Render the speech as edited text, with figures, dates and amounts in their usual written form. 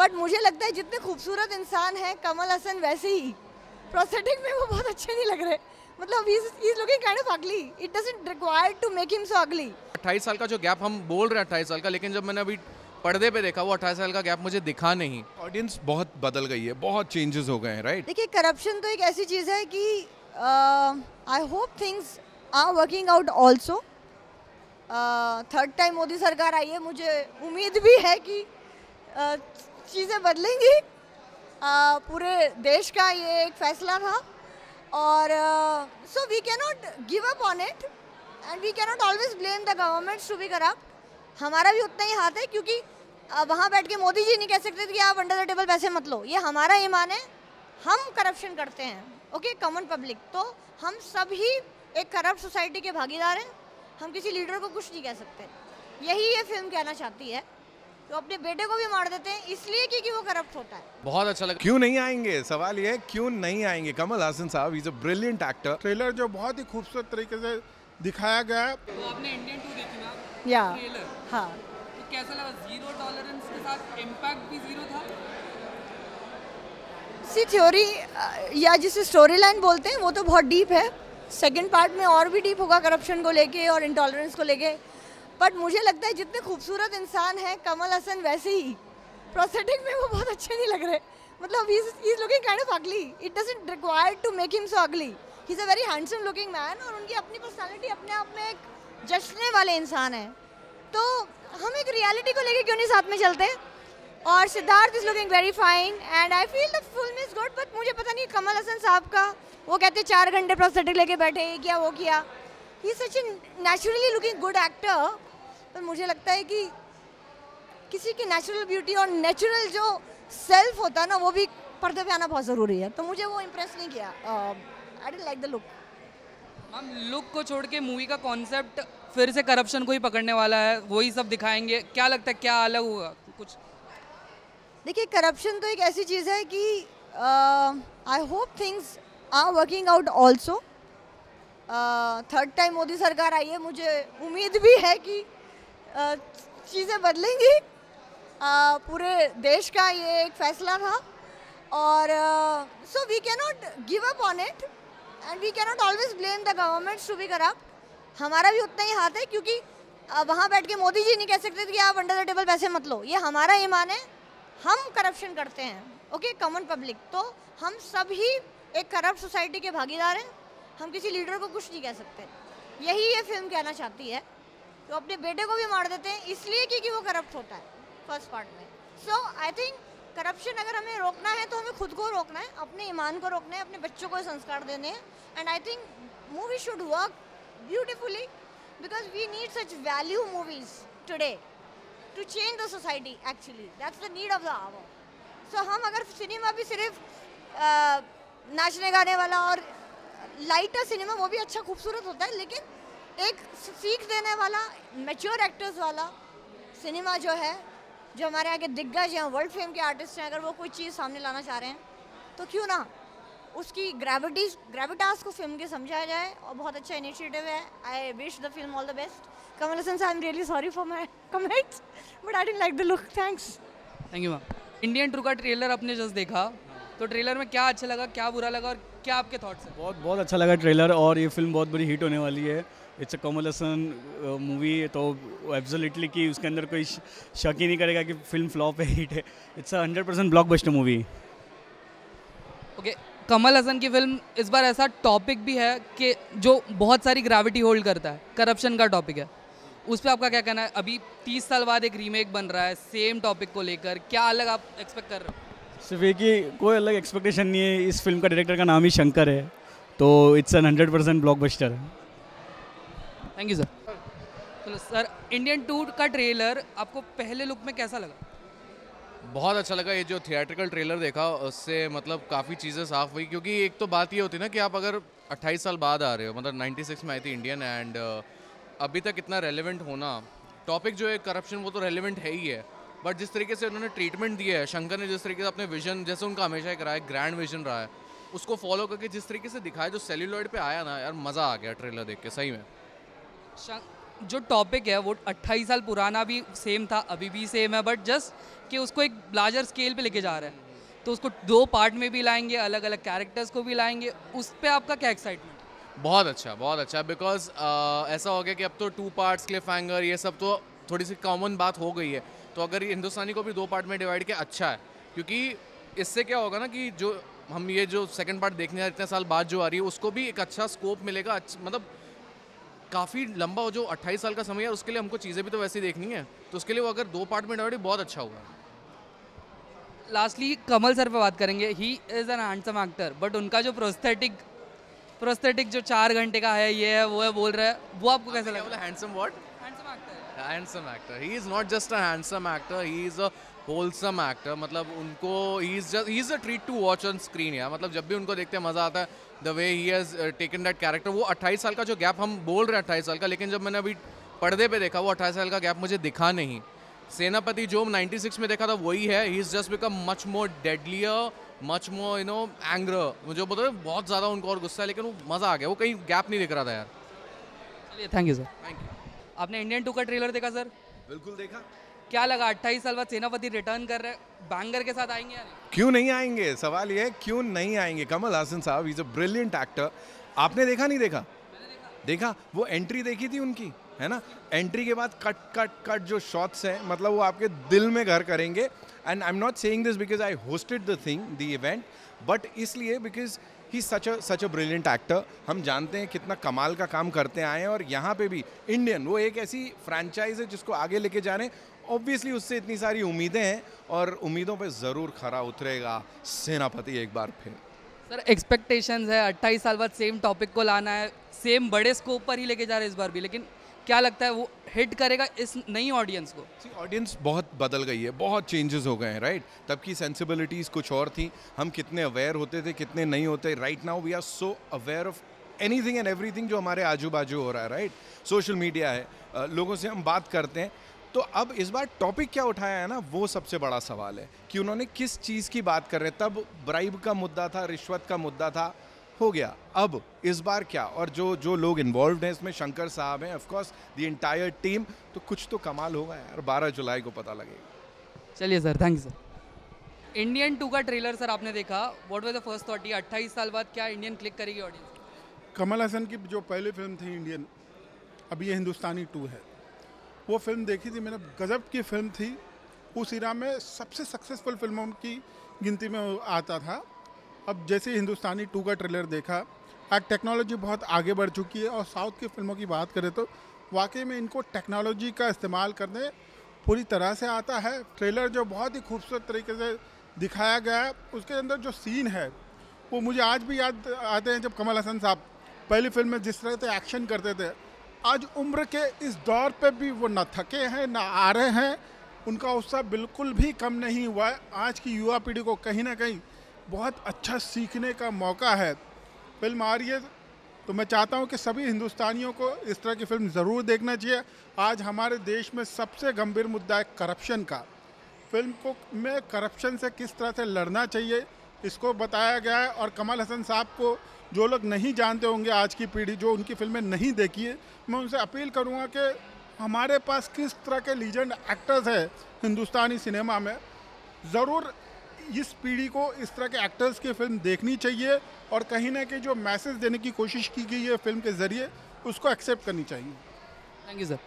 But मुझे लगता है जितने खूबसूरत इंसान है कमल हसन वैसे ही प्रोस्थेटिक में वो बहुत अच्छे नहीं लग रहे. मतलब he is looking kind of ugly. It doesn't require to make him so ugly. 28 साल का जो गैप हम बोल रहे हैं 28 साल का, लेकिन जब मैंने अभी पर्दे पे देखा वो 28 साल का गैप मुझे दिखा नहीं. ऑडियंस बहुत बदल गई है, बहुत चेंजेस हो गए हैं, राइट? देखिए करप्शन तो एक ऐसी चीज़ है कि I hope things are working out also. Third time Modi सरकार आई है, मुझे उम्मीद भी है कि चीज़ें बदलेंगी. पूरे देश का ये एक फैसला था और so we can not give up on it and we can not always blame the government to be corrupt. हमारा भी उतना ही हाथ है, क्योंकि वहाँ बैठ के मोदी जी नहीं कह सकते थे कि आप अंडर द टेबल पैसे मत लो. ये हमारा ईमान है, हम करप्शन करते हैं. Okay, common public. तो हम सब ही एक करप्ट सोसाइटी के भागीदार हैं. हम किसी लीडर को कुछ नहीं कह सकते. यही ये फिल्म कहना चाहती है. तो अपने बेटे को भी मार देते हैं इसलिए क्योंकि वो करप्ट होता है. बहुत अच्छा लगा. क्यों नहीं आएंगे, सवाल ये है क्यों नहीं आएंगे. कमल हासन साहब is a brilliant actor. Trailer जो बहुत ही खूबसूरत तरीके से दिखाया गया है. तो आपने इंडियन 2 देखी ना? या ट्रेलर. हाँ, तो कैसा लगा? जीरो टॉलरेंस के साथ इम्पैक्ट भी जीरो था. सी थ्योरी या जिसे स्टोरी लाइन बोलते हैं वो तो बहुत डीप है. सेकंड पार्ट में और भी डीप होगा करप्शन को लेके और इंटॉलरेंस को लेके. बट मुझे लगता है जितने खूबसूरत इंसान है कमल हसन वैसे ही प्रोस्थेटिक में वो बहुत अच्छे नहीं लग रहे. मतलब he is looking kind of ugly. It doesn't require to make him so ugly. He's a very handsome looking man और उनकी अपनी पर्सनालिटी अपने आप में एक जश्न वाले इंसान है. तो हम एक रियलिटी को लेके क्यों नहीं साथ में चलते. और Siddharth is looking very fine and I feel the film is good. But मुझे पता नहीं कमल हसन साहब का, वो कहते 4 घंटे प्रोस्थेटिक लेके बैठे, ये किया वो किया. He is such A naturally looking good actor. पर मुझे लगता है कि किसी की नेचुरल ब्यूटी और नेचुरल जो सेल्फ होता है ना, वो भी पर्दे पे आना बहुत ज़रूरी है. तो मुझे वो इम्प्रेस नहीं किया. आई didn't like the look. Ma'am, look को छोड़ के मूवी का कॉन्सेप्ट फिर से करप्शन को ही पकड़ने वाला है, वही सब दिखाएंगे. क्या लगता है क्या अलग होगा कुछ? देखिए करप्शन तो एक ऐसी चीज़ है कि I hope things are working out also. Third time Modi सरकार आई है, मुझे उम्मीद भी है कि चीज़ें बदलेंगी. पूरे देश का ये एक फैसला था और so we can not give up on it and we can not always blame the government to be corrupt. हमारा भी उतना ही हाथ है, क्योंकि वहाँ बैठ के मोदी जी नहीं कह सकते थे कि आप अंडर द टेबल पैसे मत लो. ये हमारा ईमान है, हम करप्शन करते हैं. Okay, common public. तो हम सब ही एक करप्ट सोसाइटी के भागीदार हैं. हम किसी लीडर को कुछ नहीं कह सकते. यही ये फिल्म कहना चाहती है. तो अपने बेटे को भी मार देते हैं इसलिए क्योंकि वो करप्ट होता है फर्स्ट पार्ट में. सो आई थिंक करप्शन अगर हमें रोकना है तो हमें खुद को रोकना है, अपने ईमान को रोकना है, अपने बच्चों को संस्कार देने हैं. And I think movie should work beautifully because we need such value movies today to change the society. Actually that's the need of the hour. So हम अगर सिनेमा भी सिर्फ नाचने गाने वाला और लाइटर सिनेमा, वो भी अच्छा खूबसूरत होता है, लेकिन एक सीख देने वाला मैच्योर एक्टर्स वाला सिनेमा जो है, जो हमारे आगे दिग्गज हैं, वर्ल्ड फेम के आर्टिस्ट हैं, अगर वो कोई चीज़ सामने लाना चाह रहे हैं तो क्यों ना उसकी ग्रेविटास को फिल्म के समझाया जाए. और बहुत अच्छा इनिशिएटिव है. I wish the film all the best. Kamal Haasan साहब, I am really sorry for my comments but I didn't like the look. Thanks. Thank you ma'am. Indian 2 का ट्रेलर आपने जस्ट देखा, तो ट्रेलर में क्या अच्छा लगा, क्या बुरा लगा और क्या आपके थॉट्स हैं? बहुत अच्छा लगा ट्रेलर और ये फिल्म बहुत बड़ी हिट होने वाली है. It's a Kamal Haasan movie, तो एब्सोल्युटली कि उसके अंदर कोई शक ही नहीं करेगा कि फिल्म फ्लॉप है, हिट है. It's a 100% blockbuster movie. Okay, Kamal Haasan की फिल्म इस बार ऐसा टॉपिक भी है कि जो बहुत सारी ग्रेविटी होल्ड करता है, करप्शन का टॉपिक है. उस पर आपका क्या कहना है? अभी 30 साल बाद एक रीमेक बन रहा है सेम टॉपिक को लेकर, क्या अलग आप एक्सपेक्ट कर रहे हो? सिर्फ एक ही, कोई अलग एक्सपेक्टेशन नहीं है. इस फिल्म का डायरेक्टर का नाम ही शंकर है, तो इट्स एन 100% ब्लॉकबस्टर है. Thank you sir. चलो सर, इंडियन 2 का ट्रेलर आपको पहले लुक में कैसा लगा? बहुत अच्छा लगा. ये जो थिएट्रिकल ट्रेलर देखा उससे मतलब काफ़ी चीज़ें साफ हुई, क्योंकि एक तो बात ये होती है ना कि आप अगर 28 साल बाद आ रहे हो, मतलब 96 में आई थी इंडियन, एंड अभी तक इतना रेलेवेंट होना टॉपिक जो है करप्शन, वो तो रेलेवेंट है ही है. बट जिस तरीके से उन्होंने ट्रीटमेंट दिया है, शंकर ने जिस तरीके से अपने विजन, जैसे उनका हमेशा एक रहा है, ग्रैंड विजन रहा है, उसको फॉलो करके जिस तरीके से दिखाया, जो सेल्यूलॉइड पे आया ना यार, मज़ा आ गया ट्रेलर देख के सही में. जो टॉपिक है वो 28 साल पुराना भी सेम था, अभी भी सेम है, बट जस्ट कि उसको एक लार्जर स्केल पे लेके जा रहे हैं, तो उसको 2 पार्ट में भी लाएंगे, अलग अलग कैरेक्टर्स को भी लाएंगे, उस पर आपका क्या एक्साइटमेंट? बहुत अच्छा बिकॉज ऐसा हो गया कि अब तो 2 पार्ट्स क्लिफ हैंगर ये सब तो थोड़ी सी कॉमन बात हो गई है, तो अगर ये हिंदुस्तानी को भी 2 पार्ट में डिवाइड किया अच्छा है, क्योंकि इससे क्या होगा ना कि जो हम ये जो सेकंड पार्ट देखने हैं इतने साल बाद जो आ रही है उसको भी एक अच्छा स्कोप मिलेगा, मतलब काफ़ी लंबा जो 28 साल का समय है उसके लिए हमको चीज़ें भी तो वैसे ही देखनी है, तो उसके लिए वो अगर 2 पार्ट में डिवाइड बहुत अच्छा होगा। लास्टली कमल सर पे बात करेंगे, he is an handsome actor, but उनका जो प्रोस्थेटिक जो 4 घंटे का है, ये है वो है बोल रहा है, वो आपको कैसा लगा? Handsome what? हैंडसम एक्टर है। Handsome actor, he is not just a handsome actor, he is a wholesome actor, मतलब उनको he is a treat to watch on screen यार, मतलब जब भी उनको देखते हैं मज़ा आता है, the way he has taken that character. वो 28 साल का जो गैप हम बोल रहे हैं 28 साल का, लेकिन जब मैंने अभी पर्दे पे देखा वो 28 साल का गैप मुझे दिखा नहीं। सेनापति जो 96 में देखा था वही है, he is just become much more deadlier, much more anger, मुझे बोलते बहुत ज़्यादा उनको और गुस्सा है, लेकिन वो मज़ा आ गया, वो कहीं गैप नहीं दिख रहा था यार। चलिए, thank you sir. Thank you. आपने इंडियन 2 का ट्रेलर देखा सर? बिल्कुल देखा। क्या लगा? 28 साल बाद सेनापति रिटर्न कर रहे हैं, बैंगर के साथ आएंगे या नहीं? क्यों नहीं आएंगे, सवाल ये है क्यों नहीं आएंगे। कमल हासन साहब इज़ अ ब्रिलियंट एक्टर। आपने देखा नहीं देखा? देखा, वो एंट्री देखी थी उनकी, है ना? एंट्री के बाद कट कट कट जो शॉट्स हैं, मतलब वो आपके दिल में घर करेंगे। And I am not saying this because I hosted the thing, the event, but इसलिए because he such a brilliant actor. हम जानते हैं कितना कमाल का काम करते आए हैं, और यहाँ पे भी इंडियन वो एक ऐसी फ्रेंचाइज है जिसको आगे लेके जा रहे हैं। ऑब्वियसली उससे इतनी सारी उम्मीदें हैं, और उम्मीदों पे ज़रूर खरा उतरेगा सेनापति एक बार फिर। सर एक्सपेक्टेशंस है 28 साल बाद सेम टॉपिक को लाना है, सेम बड़े स्कोप पर ही लेके जा रहे हैं इस बार भी, लेकिन क्या लगता है वो हिट करेगा इस नई ऑडियंस को? ऑडियंस बहुत बदल गई है, बहुत चेंजेस हो गए हैं, राइट? तब की सेंसिबिलिटीज़ कुछ और थी, हम कितने अवेयर होते थे, कितने नहीं होते। Right now we are so aware of anything and everything जो हमारे आजू बाजू हो रहा है, राइट? सोशल मीडिया है, लोगों से हम बात करते हैं। तो अब इस बार टॉपिक क्या उठाया है ना, वो सबसे बड़ा सवाल है कि उन्होंने किस चीज़ की बात कर रहे हैं। तब ब्राइब का मुद्दा था, रिश्वत का मुद्दा था, हो गया। अब इस बार क्या, और जो लोग इन्वॉल्व हैं इसमें, शंकर साहब हैं, of course the entire team, तो कुछ तो कमाल होगा यार। 12 जुलाई को पता लगेगा। चलिए sir, thank you sir. Indian 2 का ट्रेलर सर आपने देखा, what was the first thought? 28 साल बाद क्या इंडियन क्लिक करेगी ऑडियंस? कमल हसन की जो पहली फिल्म थी इंडियन, अभी ये हिंदुस्तानी 2 है, वो फिल्म देखी थी मैंने, गजब की फिल्म थी। उस इरा में सबसे सक्सेसफुल फिल्मों की गिनती में आता था। अब जैसे हिंदुस्तानी 2 का ट्रेलर देखा, आज टेक्नोलॉजी बहुत आगे बढ़ चुकी है, और साउथ की फिल्मों की बात करें तो वाकई में इनको टेक्नोलॉजी का इस्तेमाल करने पूरी तरह से आता है। ट्रेलर जो बहुत ही खूबसूरत तरीके से दिखाया गया है, उसके अंदर जो सीन है वो मुझे आज भी याद आते हैं, जब कमल हसन साहब पहली फिल्म में जिस तरह से एक्शन करते थे। आज उम्र के इस दौर पे भी वो ना थके हैं ना आ रहे हैं, उनका उत्साह बिल्कुल भी कम नहीं हुआ है। आज की युवा पीढ़ी को कहीं ना कहीं बहुत अच्छा सीखने का मौका है। फिल्म आ रही है तो मैं चाहता हूं कि सभी हिंदुस्तानियों को इस तरह की फिल्म ज़रूर देखना चाहिए। आज हमारे देश में सबसे गंभीर मुद्दा है करप्शन का। फिल्म को में करप्शन से किस तरह से लड़ना चाहिए इसको बताया गया है। और कमल हसन साहब को जो लोग नहीं जानते होंगे, आज की पीढ़ी जो उनकी फिल्में नहीं देखी है, मैं उनसे अपील करूँगा कि हमारे पास किस तरह के लीजेंड एक्टर्स हैं हिंदुस्तानी सिनेमा में, ज़रूर इस पीढ़ी को इस तरह के एक्टर्स की फिल्म देखनी चाहिए, और कहीं ना कहीं जो मैसेज देने की कोशिश की गई है फिल्म के ज़रिए, उसको एक्सेप्ट करनी चाहिए। Thank you sir.